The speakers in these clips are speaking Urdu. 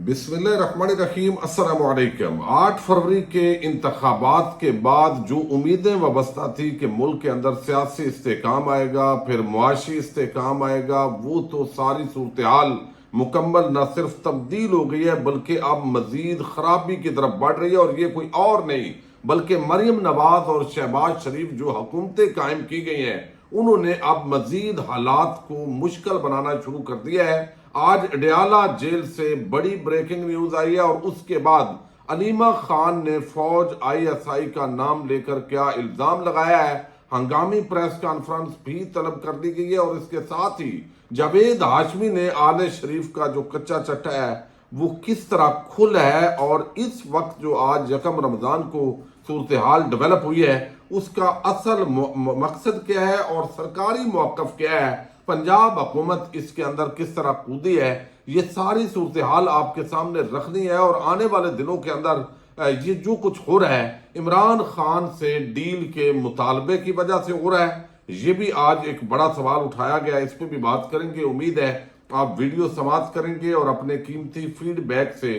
بسم اللہ الرحمن الرحیم۔ السلام علیکم۔ 8 فروری کے انتخابات کے بعد جو امیدیں وابستہ تھی کہ ملک کے اندر سیاسی استحکام آئے گا، پھر معاشی استحکام آئے گا، وہ تو ساری صورتحال مکمل نہ صرف تبدیل ہو گئی ہے بلکہ اب مزید خرابی کی طرف بڑھ رہی ہے، اور یہ کوئی اور نہیں بلکہ مریم نواز اور شہباز شریف جو حکومتیں قائم کی گئی ہیں انہوں نے اب مزید حالات کو مشکل بنانا شروع کر دیا ہے۔ آج اڈیالہ جیل سے بڑی بریکنگ نیوز آئی ہے، اور اس کے بعد علیمہ خان نے فوج ISI کا نام لے کر کیا الزام لگایا ہے۔ ہنگامی پریس کانفرنس بھی طلب کر دی گئی ہے، اور اس کے ساتھ ہی جاوید ہاشمی نے آل شریف کا جو کچا چٹا ہے وہ کس طرح کھل ہے، اور اس وقت جو آج 1 رمضان کو صورتحال ڈیولپ ہوئی ہے اس کا اصل مقصد کیا ہے اور سرکاری موقف کیا ہے، پنجاب حکومت اس کے اندر کس طرح کودی ہے، یہ ساری صورتحال آپ کے سامنے رکھنی ہے۔ اور آنے والے دنوں کے اندر یہ جو کچھ ہو رہا ہے عمران خان سے ڈیل کے مطالبے کی وجہ سے ہو رہا ہے، یہ بھی آج ایک بڑا سوال اٹھایا گیا، اس پہ بھی بات کریں گے۔ امید ہے آپ ویڈیو سماعت کریں گے اور اپنے قیمتی فیڈ بیک سے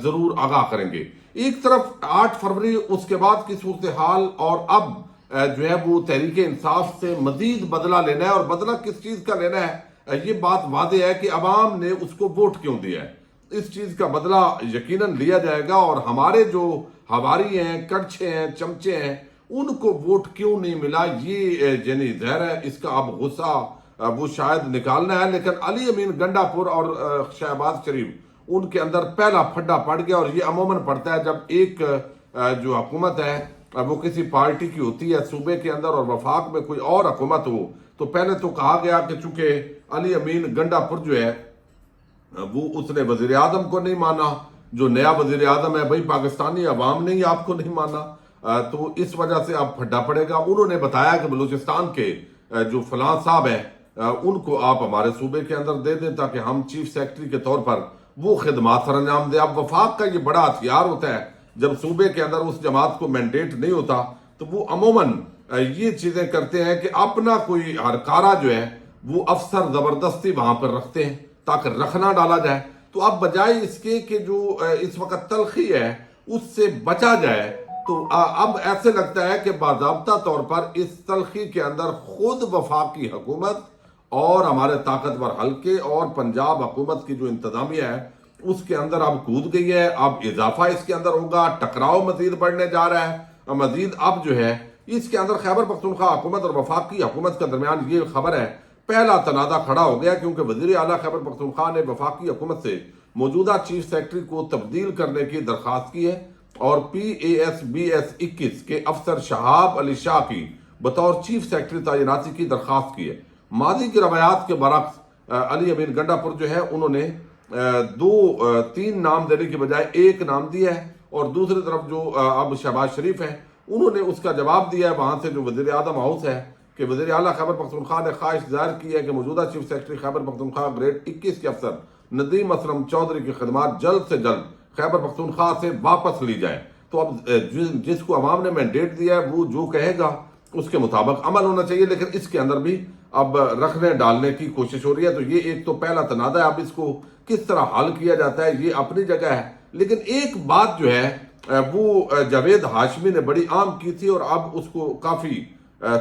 ضرور آگاہ کریں گے۔ ایک طرف 8 فروری اس کے بعد کی صورتحال، اور اب جو ہے وہ تحریک انصاف سے مزید بدلہ لینا ہے، اور بدلہ کس چیز کا لینا ہے یہ بات واضح ہے کہ عوام نے اس کو ووٹ کیوں دیا ہے۔ اس چیز کا بدلہ یقیناً لیا جائے گا، اور ہمارے جو ہواری ہیں، کڑچھے ہیں، چمچے ہیں، ان کو ووٹ کیوں نہیں ملا یہ یعنی ظاہر ہے اس کا اب غصہ وہ شاید نکالنا ہے۔ لیکن علی امین گنڈا پور اور شہباز شریف ان کے اندر پہلا پھڈا پڑ گیا، اور یہ عموماً پڑتا ہے جب ایک جو حکومت ہے وہ کسی پارٹی کی ہوتی ہے صوبے کے اندر اور وفاق میں کوئی اور حکومت ہو، تو پہلے تو کہا گیا کہ چونکہ علی امین گنڈا پور جو ہے وہ اس نے وزیر اعظم کو نہیں مانا، جو نیا وزیر اعظم ہے بھائی پاکستانی عوام نے ہی آپ کو نہیں مانا، تو اس وجہ سے اب پھڈا پڑے گا۔ انہوں نے بتایا کہ بلوچستان کے جو فلاں صاحب ہیں ان کو آپ ہمارے صوبے کے اندر دے دیں تاکہ ہم چیف سیکرٹری کے طور پر وہ خدمات سر انجام دیں۔ اب وفاق کا یہ بڑا ہتھیار ہوتا ہے، جب صوبے کے اندر اس جماعت کو مینڈیٹ نہیں ہوتا تو وہ عموماً یہ چیزیں کرتے ہیں کہ اپنا کوئی ہرکارہ جو ہے وہ افسر زبردستی وہاں پر رکھتے ہیں تاکہ رکھنا ڈالا جائے۔ تو اب بجائے اس کے کہ جو اس وقت تلخی ہے اس سے بچا جائے، تو اب ایسے لگتا ہے کہ باضابطہ طور پر اس تلخی کے اندر خود وفاقی حکومت اور ہمارے طاقتور حلقے اور پنجاب حکومت کی جو انتظامیہ ہے اس کے اندر اب کود گئی ہے۔ اب اضافہ اس کے اندر ہوگا، ٹکراؤ مزید بڑھنے جا رہا ہے، مزید اب جو ہے اس کے اندر خیبر پختونخوا حکومت اور وفاقی حکومت کے درمیان یہ خبر ہے پہلا تنازع کھڑا ہو گیا، کیونکہ وزیر اعلیٰ خیبر پختونخوا نے وفاقی حکومت سے موجودہ چیف سیکرٹری کو تبدیل کرنے کی درخواست کی ہے، اور PASBS 21 کے افسر شہاب علی شاہ کی بطور چیف سیکرٹری تعیناتی کی درخواست کی ہے۔ ماضی کی روایات کے برعکس علی امین گنڈا پور جو ہے انہوں نے 3 نام دینے کی بجائے 1 نام دیا ہے، اور دوسری طرف جو اب شہباز شریف ہیں انہوں نے اس کا جواب دیا ہے وہاں سے جو وزیر اعظم ہاؤس ہے کہ وزیر اعلیٰ خیبر پختونخوا نے خواہش ظاہر کی ہے کہ موجودہ chief secretary Khyber Pakhtunkhwa grade 21 کے افسر ندیم اسلم چودھری کی خدمات جلد سے جلد خیبر پختونخوا سے واپس لی جائیں۔ تو اب جس کو عوام نے مینڈیٹ دیا ہے وہ جو کہے گا اس کے مطابق عمل ہونا چاہیے، لیکن اس کے اندر بھی اب رکھنے ڈالنے کی کوشش ہو رہی ہے۔ تو یہ ایک تو پہلا تنازع ہے، اب اس کو کس طرح حل کیا جاتا ہے یہ اپنی جگہ ہے، لیکن ایک بات جو ہے وہ جاوید ہاشمی نے بڑی عام کی تھی اور اب اس کو کافی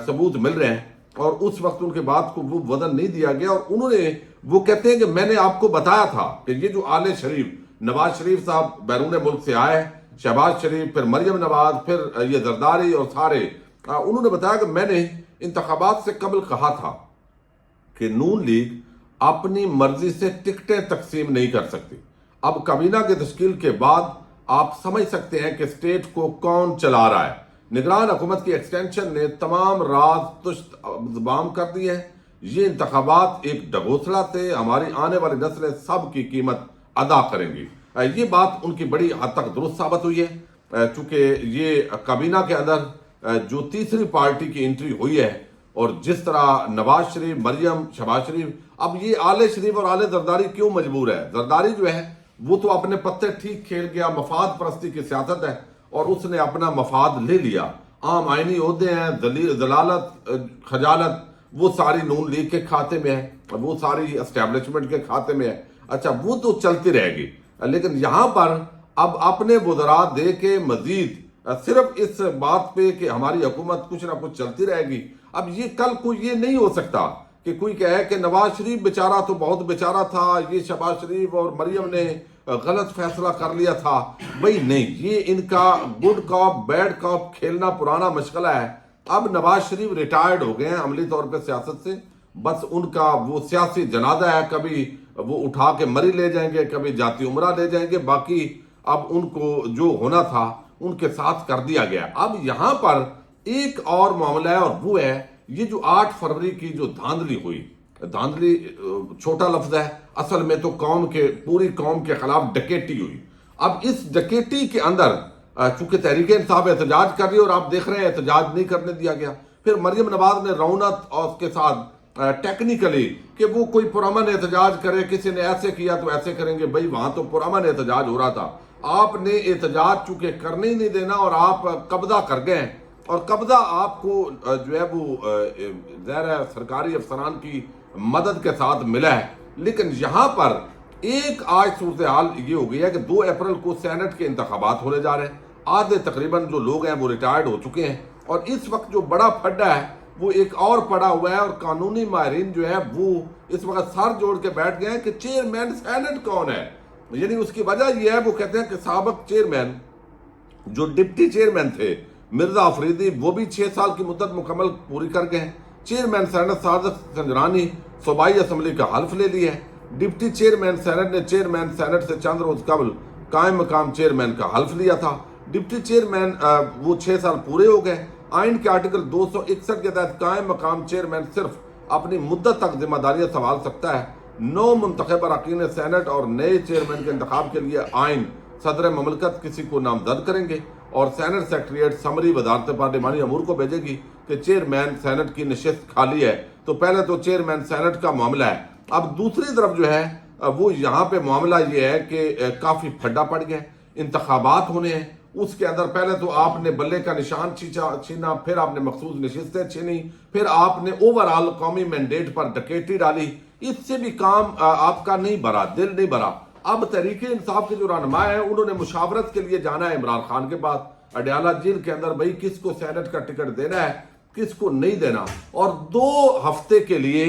ثبوت مل رہے ہیں، اور اس وقت ان کے بات کو وہ وزن نہیں دیا گیا، اور انہوں نے وہ کہتے ہیں کہ میں نے آپ کو بتایا تھا کہ یہ جو آل شریف نواز شریف صاحب بیرون ملک سے آئے، شہباز شریف، پھر مریم نواز، پھر یہ زرداری اور سارے، انہوں نے بتایا کہ میں نے انتخابات سے قبل کہا تھا کہ نون لیگ اپنی مرضی سے ٹکٹیں تقسیم نہیں کر سکتی۔ اب کابینہ کی تشکیل کے بعد آپ سمجھ سکتے ہیں کہ اسٹیٹ کو کون چلا رہا ہے۔ نگران حکومت کی ایکسٹینشن نے تمام راز تشت بام کر دی ہے۔ یہ انتخابات ایک ڈگوسلا تھے، ہماری آنے والی نسلیں سب کی قیمت ادا کریں گی۔ یہ بات ان کی بڑی حد تک درست ثابت ہوئی ہے، چونکہ یہ کابینہ کے اندر جو تیسری پارٹی کی انٹری ہوئی ہے، اور جس طرح نواز شریف، مریم، شہباز شریف، اب یہ آل شریف اور آل زرداری کیوں مجبور ہے؟ زرداری جو ہے وہ تو اپنے پتے ٹھیک کھیل گیا، مفاد پرستی کی سیاست ہے اور اس نے اپنا مفاد لے لیا۔ عام آئینی عہدے ہیں، ضلالت، خجالت، وہ ساری نون لیگ کے کھاتے میں ہے، وہ ساری اسٹیبلشمنٹ کے کھاتے میں ہے۔ اچھا وہ تو چلتی رہے گی، لیکن یہاں پر اب اپنے وزراء دے کے مزید صرف اس بات پہ کہ ہماری حکومت کچھ نہ کچھ چلتی رہے گی. اب یہ کل کو یہ نہیں ہو سکتا کہ کوئی کہے کہ نواز شریف بیچارہ تو بہت بیچارہ تھا, یہ شہباز شریف اور مریم نے غلط فیصلہ کر لیا تھا. بھئی نہیں, یہ ان کا گڈ کاپ بیڈ کاپ کھیلنا پرانا مشغلہ ہے. اب نواز شریف ریٹائرڈ ہو گئے ہیں عملی طور پہ سیاست سے, بس ان کا وہ سیاسی جنازہ ہے, کبھی وہ اٹھا کے مری لے جائیں گے, کبھی جاتی عمرہ لے جائیں گے. باقی اب ان کو جو ہونا تھا ان کے ساتھ کر دیا گیا. اب یہاں پر ایک اور معاملہ ہے, اور وہ ہے یہ جو 8 فروری کی جو دھاندلی ہوئی. دھاندلی چھوٹا لفظ ہے, اصل میں تو پوری قوم کے خلاف ڈکیٹی ہوئی. اب اس ڈکیٹی کے اندر چونکہ تحریک انصاف احتجاج کر رہی ہے اور آپ دیکھ رہے ہیں احتجاج نہیں کرنے دیا گیا. پھر مریم نواز نے رونت اور اس کے ساتھ ٹیکنیکلی کہ وہ کوئی پرامن احتجاج کرے, کسی نے ایسے کیا تو ایسے کریں گے. بھئی وہاں تو پرامن احتجاج ہو رہا تھا, آپ نے احتجاج چونکہ کرنے ہی نہیں دینا اور آپ قبضہ کر گئے, اور قبضہ آپ کو جو ہے وہ ظاہر ہے سرکاری افسران کی مدد کے ساتھ ملا ہے. لیکن یہاں پر ایک آج صورتحال یہ ہو گئی ہے کہ 2 اپریل کو سینٹ کے انتخابات ہونے جا رہے ہیں. آدھے تقریباً جو لوگ ہیں وہ ریٹائرڈ ہو چکے ہیں, اور اس وقت جو بڑا پھڈا ہے وہ ایک اور پڑا ہوا ہے. اور قانونی ماہرین جو ہے وہ اس وقت سر جوڑ کے بیٹھ گئے ہیں کہ چیئرمین سینٹ کون ہے. یعنی اس کی وجہ یہ ہے, وہ کہتے ہیں کہ سابق چیئرمین جو ڈپٹی چیئرمین تھے مرزا آفریدی, وہ بھی 6 سال کی مدت مکمل پوری کر گئے ہیں. چیئرمین سینٹ صادق سنجرانی صوبائی اسمبلی کا حلف لے لی ہے. ڈپٹی چیئرمین سینٹ نے چیئرمین سینٹ سے چند روز قبل قائم مقام چیئرمین کا حلف لیا تھا. ڈپٹی چیئرمین وہ 6 سال پورے ہو گئے. آئین کے آرٹیکل 261 کے تحت قائم مقام چیئرمین صرف اپنی مدت تک ذمہ داریاں سنبھال سکتا ہے. 9 منتخب اراکین سینٹ اور نئے چیئرمین کے انتخاب کے لیے آئین صدر مملکت کسی کو نامزد کریں گے, اور سینٹ سیکریٹریٹ سمری وزارت پارلیمانی امور کو بھیجے گی کہ چیئرمین سینٹ کی نشست خالی ہے. تو پہلے تو چیئرمین سینٹ کا معاملہ ہے. اب دوسری طرف جو ہے وہ یہاں پہ معاملہ یہ ہے کہ کافی پھڈا پڑ گیا. انتخابات ہونے ہیں, اس کے اندر پہلے تو آپ نے بلے کا نشان چھینا, پھر آپ نے مخصوص نشستیں چھینی, پھر آپ نے اوورال قومی مینڈیٹ پر ڈکیٹی ڈالی. اس سے بھی کام آپ کا نہیں بھرا, دل نہیں بھرا. اب تحریک انصاف کے جو رہنما ہیں انہوں نے مشاورت کے لیے جانا ہے عمران خان کے بعد اڈیالہ جیل کے اندر. بھئی کس کو سینٹ کا ٹکٹ دینا ہے, کس کو نہیں دینا. اور 2 ہفتے کے لیے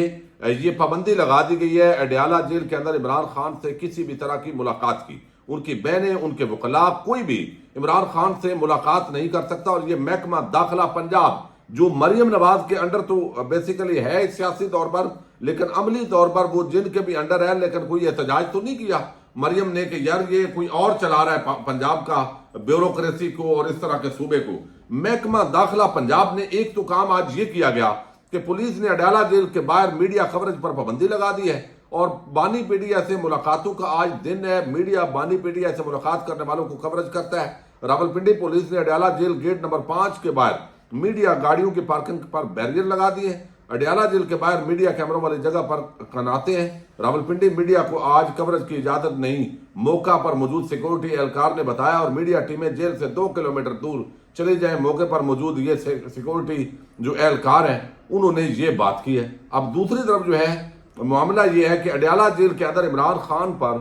یہ پابندی لگا دی گئی ہے اڈیالہ جیل کے اندر عمران خان سے کسی بھی طرح کی ملاقات کی. ان کی بہنیں, ان کے وکلاء, کوئی بھی عمران خان سے ملاقات نہیں کر سکتا. اور یہ محکمہ داخلہ پنجاب جو مریم نواز کے انڈر تو بیسیکلی ہے سیاسی طور پر, لیکن عملی طور پر وہ جن کے بھی انڈر ہے, لیکن کوئی احتجاج تو نہیں کیا مریم نے کہ یار یہ کوئی اور چلا رہا ہے پنجاب کا بیوروکریسی کو اور اس طرح کے صوبے کو. محکمہ داخلہ پنجاب نے ایک تو کام آج یہ کیا گیا کہ پولیس نے اڈیالہ جیل کے باہر میڈیا کوریج پر پابندی لگا دی ہے, اور بانی پیڈیا سے ملاقاتوں کا آج دن ہے. میڈیا بانی پیڈیا سے ملاقات کرنے والوں کو کوریج کرتا ہے. راولپنڈی پولیس نے اڈیالہ جیل گیٹ نمبر 5 کے باہر میڈیا گاڑیوں کی پارکنگ پر بیریئر لگا دیے. اڈیالہ جیل کے باہر میڈیا کیمروں والی جگہ پر قناتے ہیں. راولپنڈی میڈیا کو آج کوریج کی اجازت نہیں, موقع پر موجود سیکورٹی اہلکار نے بتایا, اور میڈیا ٹیمیں جیل سے 2 کلومیٹر دور چلے جائیں. موقع پر موجود یہ سیکورٹی جو اہلکار ہیں انہوں نے یہ بات کی ہے. اب دوسری طرف جو ہے معاملہ یہ ہے کہ اڈیالہ جیل کے اندر عمران خان پر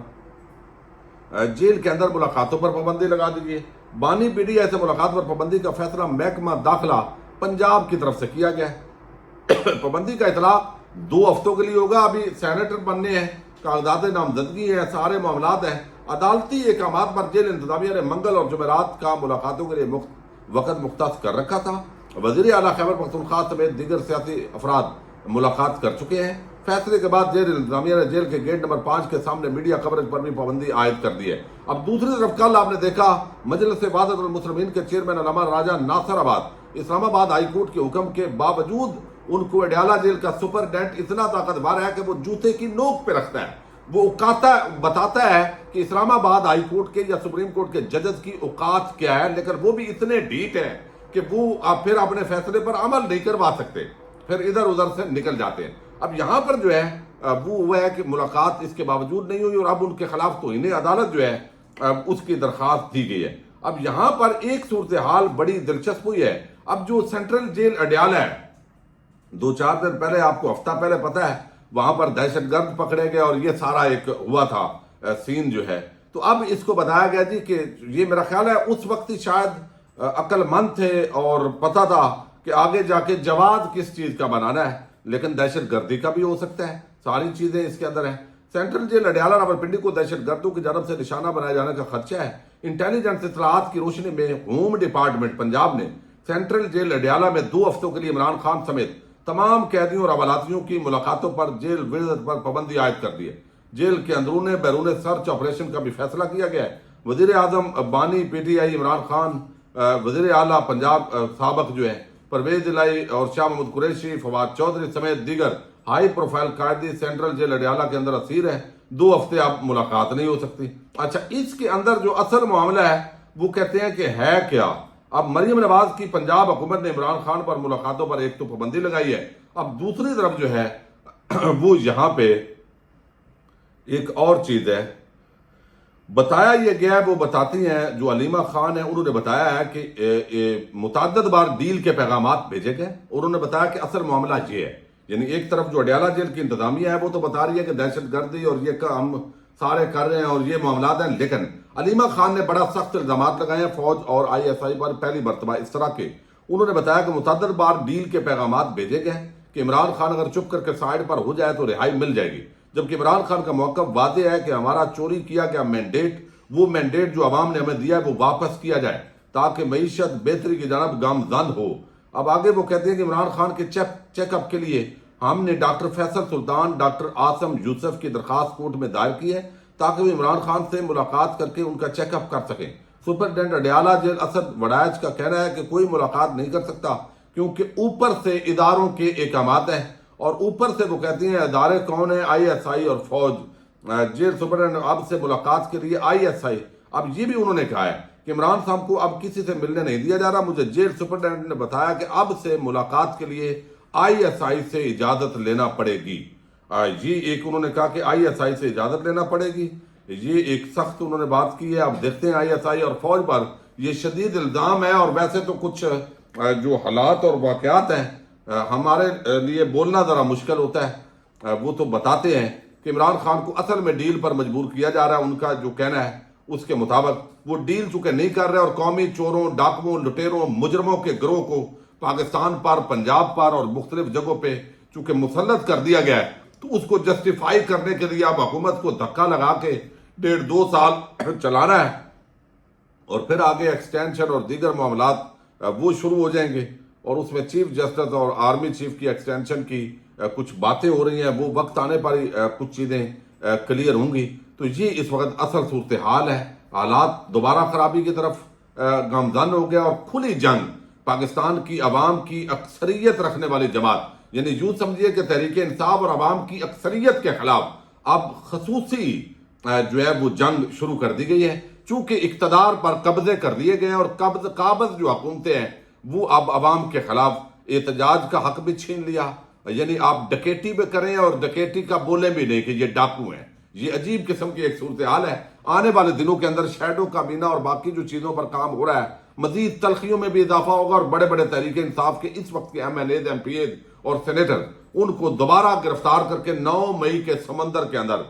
جیل کے اندر ملاقاتوں پر پابندی لگا دی گئی. بانی پیڈیا سے ملاقات پر پابندی کا فیصلہ محکمہ داخلہ پنجاب کی طرف سے کیا گیا ہے. پابندی کا اطلاق 2 ہفتوں کے لیے ہوگا. ابھی سینیٹر بننے ہیں, کاغذات نامزدگی ہیں, سارے معاملات ہیں. عدالتی احکامات پر جیل انتظامیہ نے منگل اور جمعرات کا ملاقاتوں کے لیے وقت مختص کر رکھا تھا. وزیر اعلیٰ خیبر پختونخوا سمیت دیگر سیاسی افراد ملاقات کر چکے ہیں. فیصلے کے بعد جیل انتظامیہ نے جیل کے گیٹ نمبر 5 کے سامنے میڈیا کوریج پر بھی پابندی عائد کر دی ہے. اب دوسری طرف کل آپ نے دیکھا مجلس وحدت المسلمین کے چیئرمین علامہ راجہ ناصر آباد اسلام آباد ہائی کورٹ کے حکم کے باوجود ان کو اڈیالہ جیل کا سپرڈینٹ اتنا طاقتور ہے کہ وہ جوتے کی نوک پہ رکھتا ہے. وہ بتاتا ہے کہ اسلام آباد ہائی کورٹ کے یا سپریم کورٹ کے ججز کی اوقات کیا ہے, لیکن وہ بھی اتنے ڈھیٹ ہیں کہ وہ پھر اپنے فیصلے پر عمل نہیں کروا سکتے, پھر ادھر ادھر سے نکل جاتے ہیں. اب یہاں پر جو ہے وہ ہے کہ ملاقات اس کے باوجود نہیں ہوئی, اور اب ان کے خلاف توہین عدالت جو ہے اس کی درخواست دی گئی ہے. اب یہاں پر ایک صورتحال بڑی دلچسپ ہوئی ہے. اب جو سینٹرل جیل اڈیالہ ہے, 2-4 دن پہلے, آپ کو ہفتہ پہلے پتہ ہے, وہاں پر دہشت گرد پکڑے گئے اور یہ سارا ایک ہوا تھا سین جو ہے. تو اب اس کو بتایا گیا جی کہ یہ میرا خیال ہے اس وقت ہی شاید عقل مند تھے اور پتہ تھا کہ آگے جا کے جواد کس چیز کا بنانا ہے، لیکن دہشت گردی کا بھی ہو سکتا ہے، ساری چیزیں اس کے اندر ہیں۔ سینٹرل جیل اڈیالہ راولپنڈی کو دہشت گردوں کی جانب سے نشانہ بنائے جانے کا خدشہ ہے۔ انٹیلیجنس اطلاعات کی روشنی میں ہوم ڈپارٹمنٹ پنجاب نے سینٹرل جیل اڈیالہ میں 2 ہفتوں کے لیے عمران خان سمیت تمام قیدیوں اور عوالاتیوں کی ملاقاتوں پر جیل وزٹ پر پابندی عائد کر دی ہے۔ جیل کے اندرون بیرون سرچ آپریشن کا بھی فیصلہ کیا گیا ہے۔ وزیر اعظم بانی P T I Imran Khan, وزیر اعلیٰ پنجاب سابق جو ہے پرویز الہی اور شاہ محمود قریشی، فواد چودھری سمیت دیگر ہائی پروفائل قائدی سینٹرل جیل اڈیالہ کے اندر اسیر ہے۔ 2 ہفتے اب ملاقات نہیں ہو سکتی۔ اچھا، اس کے اندر جو اصل معاملہ ہے وہ کہتے ہیں کہ ہے کیا؟ اب مریم نواز کی پنجاب حکومت نے عمران خان پر ملاقاتوں پر ایک تو پابندی لگائی ہے، اب دوسری طرف جو ہے وہ یہاں پہ ایک اور چیز ہے بتایا یہ گیا ہے، وہ بتاتی ہیں جو علیمہ خان ہیں، انہوں نے بتایا ہے کہ متعدد بار ڈیل کے پیغامات بھیجے گئے، اور انہوں نے بتایا کہ اصل معاملہ یہ ہے، یعنی ایک طرف جو اڈیالہ جیل کی انتظامیہ ہے وہ تو بتا رہی ہے کہ دہشت گردی اور یہ ہم سارے کر رہے ہیں اور یہ معاملات ہیں، لیکن علیمہ خان نے بڑا سخت الزامات لگائے ہیں فوج اور آئی ایس آئی پر پہلی مرتبہ اس طرح کے۔ انہوں نے بتایا کہ متعدد بار ڈیل کے پیغامات بھیجے گئے کہ عمران خان اگر چپ کر کے سائیڈ پر ہو جائے تو رہائی مل جائے گی، جبکہ عمران خان کا موقف واضح ہے کہ ہمارا چوری کیا گیا مینڈیٹ، وہ مینڈیٹ جو عوام نے ہمیں دیا ہے وہ واپس کیا جائے تاکہ معیشت بہتری کی جانب گامزن ہو۔ اب آگے وہ کہتے ہیں کہ عمران خان کے چیک اپ کے لیے ہم نے ڈاکٹر فیصل سلطان، ڈاکٹر عاصم یوسف کی درخواست کورٹ میں دائر کی ہے تاکہ وہ عمران خان سے ملاقات کر کے ان کا چیک اپ کر سکیں۔ سپرنٹینڈنٹ اڈیالہ جیل اسد وڑائچ کا کہنا ہے کہ کوئی ملاقات نہیں کر سکتا کیونکہ اوپر سے اداروں کے احکامات ہیں، اور اوپر سے وہ کہتی ہیں ادارے کون ہیں؟ آئی ایس آئی اور فوج۔ جیل سپرنٹینڈنٹ اب سے ملاقات کے لیے آئی ایس آئی، اب یہ بھی انہوں نے کہا ہے کہ عمران صاحب کو اب کسی سے ملنے نہیں دیا جا رہا۔ مجھے جیل سپرنٹینڈنٹ نے بتایا کہ اب سے ملاقات کے لیے آئی ایس آئی سے اجازت لینا پڑے گی۔ یہ ایک انہوں نے کہا کہ آئی ایس آئی سے اجازت لینا پڑے گی، یہ ایک سخت انہوں نے بات کی ہے۔ اب دیکھتے ہیں آئی ایس آئی اور فوج پر یہ شدید الزام ہے، اور ویسے تو کچھ جو حالات اور واقعات ہیں ہمارے لیے بولنا ذرا مشکل ہوتا ہے، وہ تو بتاتے ہیں کہ عمران خان کو اصل میں ڈیل پر مجبور کیا جا رہا ہے۔ ان کا جو کہنا ہے اس کے مطابق وہ ڈیل چونکہ نہیں کر رہے، اور قومی چوروں، ڈاکوؤں، لٹیروں، مجرموں کے گروہ کو پاکستان پر، پنجاب پر اور مختلف جگہوں پہ چونکہ مسلط کر دیا گیا ہے، تو اس کو جسٹیفائی کرنے کے لیے اب حکومت کو دھکا لگا کے 1.5-2 سال چلانا ہے، اور پھر آگے ایکسٹینشن اور دیگر معاملات وہ شروع ہو جائیں گے، اور اس میں چیف جسٹس اور آرمی چیف کی ایکسٹینشن کی کچھ باتیں ہو رہی ہیں، وہ وقت آنے پر ہی کچھ چیزیں کلیئر ہوں گی۔ تو یہ اس وقت اصل صورتحال ہے، حالات دوبارہ خرابی کی طرف گامزن ہو گیا، اور کھلی جنگ پاکستان کی عوام کی اکثریت رکھنے والی جماعت، یعنی یوں سمجھیے کہ تحریک انصاف اور عوام کی اکثریت کے خلاف اب خصوصی جو ہے وہ جنگ شروع کر دی گئی ہے، چونکہ اقتدار پر قبضے کر دیے گئے ہیں، اور قابض جو حکومتیں ہیں وہ اب عوام کے خلاف احتجاج کا حق بھی چھین لیا، یعنی آپ ڈکیٹی بھی کریں اور ڈکیٹی کا بولیں بھی نہیں کہ یہ ڈاکو ہیں۔ یہ عجیب قسم کی ایک صورتحال ہے۔ آنے والے دنوں کے اندر شیڈو کابینہ اور باقی جو چیزوں پر کام ہو رہا ہے، مزید تلخیوں میں بھی اضافہ ہوگا، اور بڑے بڑے تحریک انصاف کے اس وقت کے M L As, M P As اور سینیٹر، ان کو دوبارہ گرفتار کر کے 9 مئی کے سمندر کے اندر،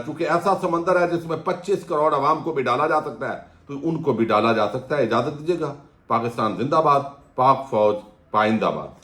چونکہ ایسا سمندر ہے جس میں 25 کروڑ عوام کو بھی ڈالا جا سکتا ہے، تو ان کو بھی ڈالا جا سکتا ہے۔ اجازت دیجیے گا۔ پاکستان زندہ باد، پاک فوج پائندہ باد۔